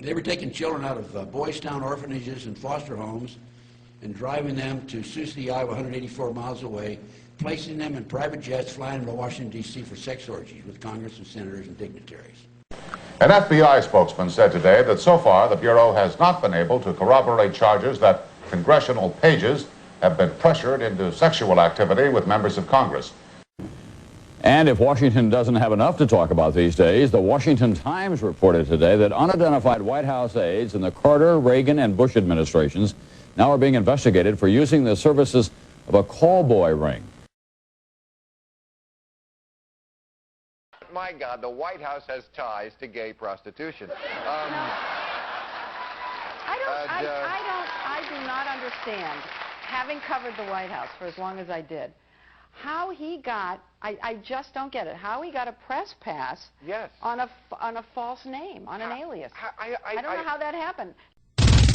They were taking children out of Boys Town orphanages and foster homes and driving them to Sioux City, Iowa, 184 miles away, placing them in private jets, flying them to Washington, D.C. for sex orgies with Congress and senators and dignitaries. An FBI spokesman said today that so far the Bureau has not been able to corroborate charges that congressional pages have been pressured into sexual activity with members of Congress. And if Washington doesn't have enough to talk about these days, the Washington Times reported today that unidentified White House aides in the Carter, Reagan, and Bush administrations now are being investigated for using the services of a call boy ring. My God, the White House has ties to gay prostitution. I do not understand, having covered the White House for as long as I did, how he got, I just don't get it, how he got a press pass on a false name, on an alias. I don't know how that happened.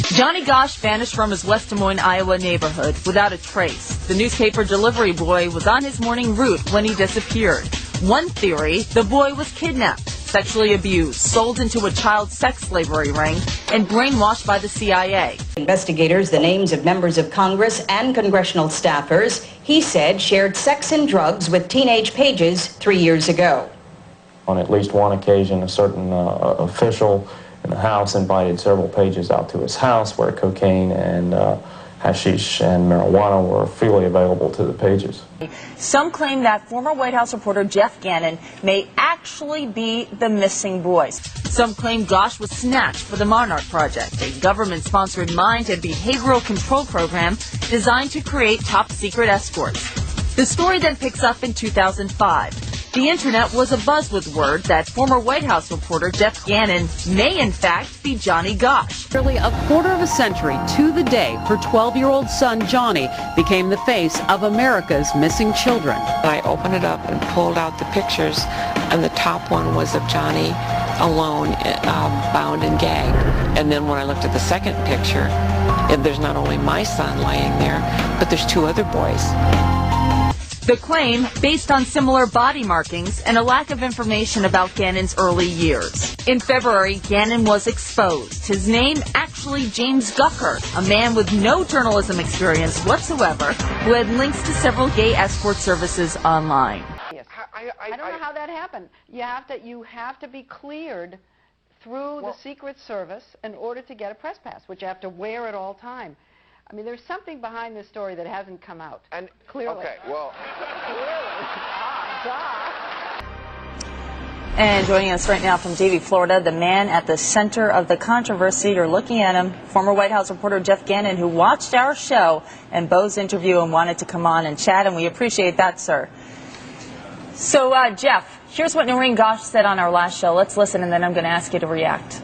Johnny Gosch vanished from his West Des Moines, Iowa neighborhood without a trace. The newspaper delivery boy was on his morning route when he disappeared. One theory, the boy was kidnapped, sexually abused, sold into a child sex slavery ring, and brainwashed by the CIA. Investigators, the names of members of Congress and congressional staffers, he said shared sex and drugs with teenage pages 3 years ago. On at least one occasion, a certain official in the House invited several pages out to his house where cocaine and hashish and marijuana were freely available to the pages. Some claim that former White House reporter Jeff Gannon may actually be the missing boy. Some claim Gosch was snatched for the Monarch Project, a government-sponsored mind and behavioral control program designed to create top-secret escorts. The story then picks up in 2005. The internet was abuzz with word that former White House reporter Jeff Gannon may in fact be Johnny Gosch. Nearly a quarter of a century to the day, her 12-year-old son Johnny became the face of America's missing children. I opened it up and pulled out the pictures, and the top one was of Johnny alone, bound and gagged. And then when I looked at the second picture, there's not only my son laying there, but there's two other boys. The claim, based on similar body markings and a lack of information about Gannon's early years. In February, Gannon was exposed. His name, actually James Guckert, a man with no journalism experience whatsoever, who had links to several gay escort services online. Yes. I don't know how that happened. You have to be cleared through the Secret Service in order to get a press pass, which you have to wear at all time. I mean, there's something behind this story that hasn't come out. And clearly. Okay, well. And joining us right now from Davie, Florida, the man at the center of the controversy. You're looking at him, former White House reporter Jeff Gannon, who watched our show and Bo's interview and wanted to come on and chat, and we appreciate that, sir. So, Jeff, here's what Noreen Gosch said on our last show. Let's listen, and then I'm going to ask you to react.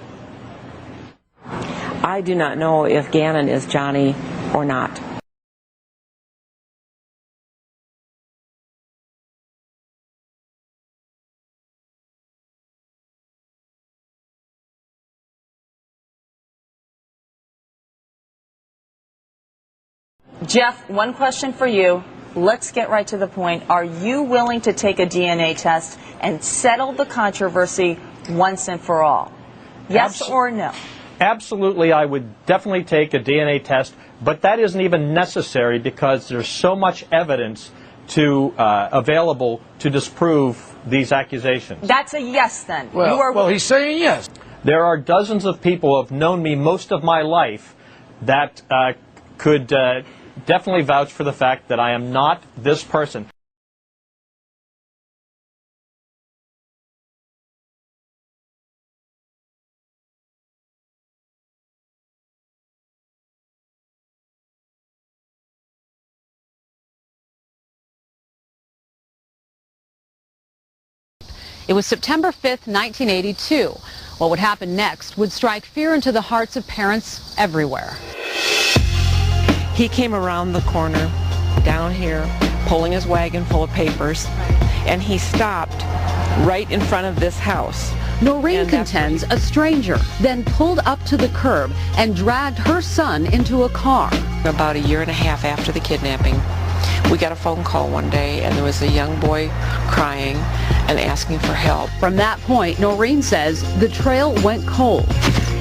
I do not know if Gannon is Johnny or not. Jeff, one question for you. Let's get right to the point. Are you willing to take a DNA test and settle the controversy once and for all? Yes or no? Absolutely, I would definitely take a DNA test, but that isn't even necessary because there's so much evidence available to disprove these accusations. That's a yes, then. Well, he's saying yes. There are dozens of people who have known me most of my life that could definitely vouch for the fact that I am not this person. It was September 5th, 1982. What would happen next would strike fear into the hearts of parents everywhere. He came around the corner, down here, pulling his wagon full of papers, and he stopped right in front of this house. Noreen contends a stranger then pulled up to the curb and dragged her son into a car. About a year and a half after the kidnapping, we got a phone call one day, and there was a young boy crying and asking for help. From that point, Noreen says the trail went cold.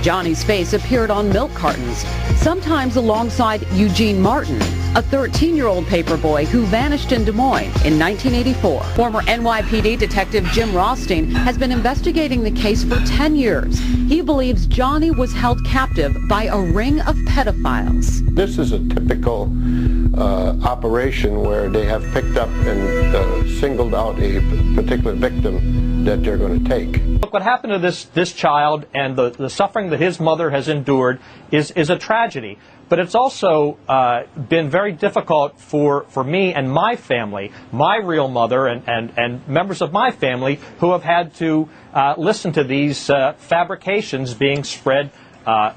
Johnny's face appeared on milk cartons, sometimes alongside Eugene Martin, a 13-year-old paperboy who vanished in Des Moines in 1984. Former NYPD Detective Jim Rothstein has been investigating the case for 10 years. He believes Johnny was held captive by a ring of pedophiles. This is a typical operation where they have picked up and singled out a particular victim that they're going to take. Look, what happened to this child and the suffering that his mother has endured is a tragedy. But it's also been very difficult for me and my family, my real mother and members of my family who have had to listen to these fabrications being spread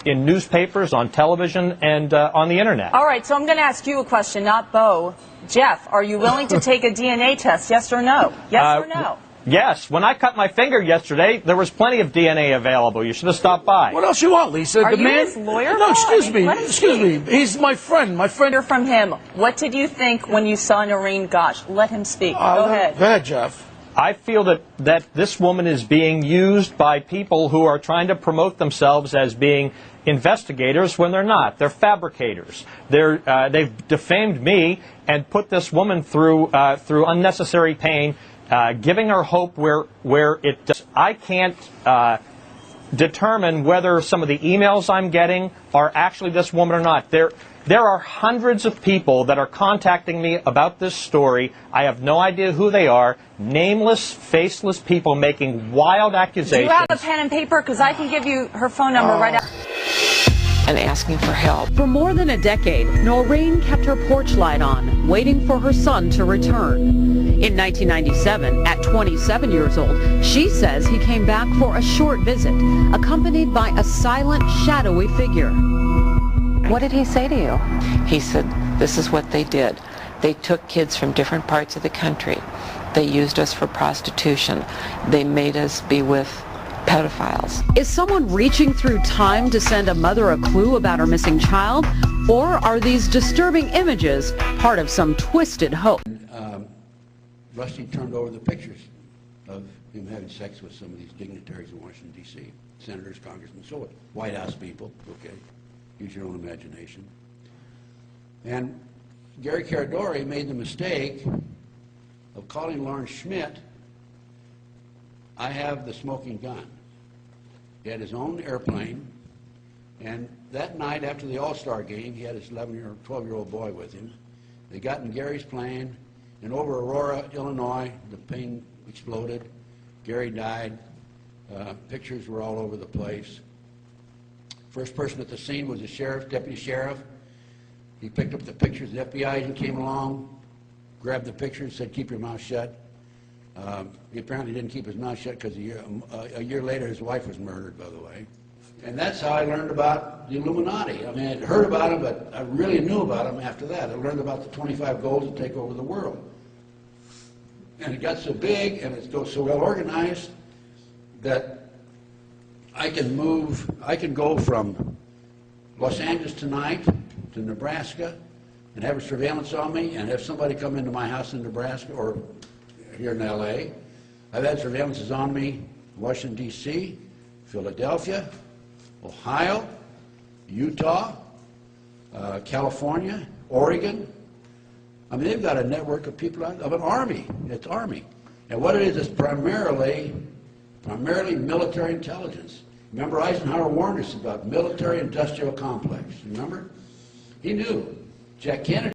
in newspapers, on television, and on the internet. All right, so I'm going to ask you a question, not Bo. Jeff, are you willing to take a DNA test, yes or no? Yes or no? Yes. When I cut my finger yesterday, there was plenty of DNA available. You should have stopped by. What else you want, Lisa? Are you his lawyer? No, excuse me. He's my friend. Hear from him. What did you think when you saw Noreen Gosh? Let him speak. Go ahead. Go ahead, Jeff. I feel that this woman is being used by people who are trying to promote themselves as being investigators when they're not. They're fabricators. They've defamed me and put this woman through unnecessary pain, giving her hope where it does. I can't determine whether some of the emails I'm getting are actually this woman or not. There are hundreds of people that are contacting me about this story. I have no idea who they are. Nameless, faceless people making wild accusations. Do you have a pen and paper? Because I can give you her phone number right now. And asking for help. For more than a decade, Noreen kept her porch light on, waiting for her son to return. In 1997, at 27 years old, she says he came back for a short visit, accompanied by a silent, shadowy figure. What did he say to you? He said, this is what they did. They took kids from different parts of the country. They used us for prostitution. They made us be with pedophiles. Is someone reaching through time to send a mother a clue about her missing child? Or are these disturbing images part of some twisted hope? Rusty turned over the pictures of him having sex with some of these dignitaries in Washington, D.C., senators, congressmen, so what? White House people, okay. Use your own imagination. And Gary Caradori made the mistake of calling Lawrence Schmidt, I have the smoking gun. He had his own airplane, and that night after the All-Star game, he had his 11-year or 12-year-old boy with him. They got in Gary's plane, and over Aurora, Illinois, the plane exploded. Gary died. Pictures were all over the place. First person at the scene was the sheriff, deputy sheriff. He picked up the pictures. The FBI agent came along, grabbed the pictures, said, keep your mouth shut. He apparently didn't keep his mouth shut because a year later his wife was murdered, by the way. And that's how I learned about the Illuminati. I mean, I'd heard about them, but I really knew about them after that. I learned about the 25 goals to take over the world. And it got so big and it's so well organized that I can go from Los Angeles tonight to Nebraska and have a surveillance on me and have somebody come into my house in Nebraska or here in L.A. I've had surveillances on me in Washington, D.C., Philadelphia, Ohio, Utah, California, Oregon. I mean, they've got a network of people of an army. It's army. And what it is primarily military intelligence. Remember Eisenhower warned us about military-industrial complex. Remember? He knew. Jack Kennedy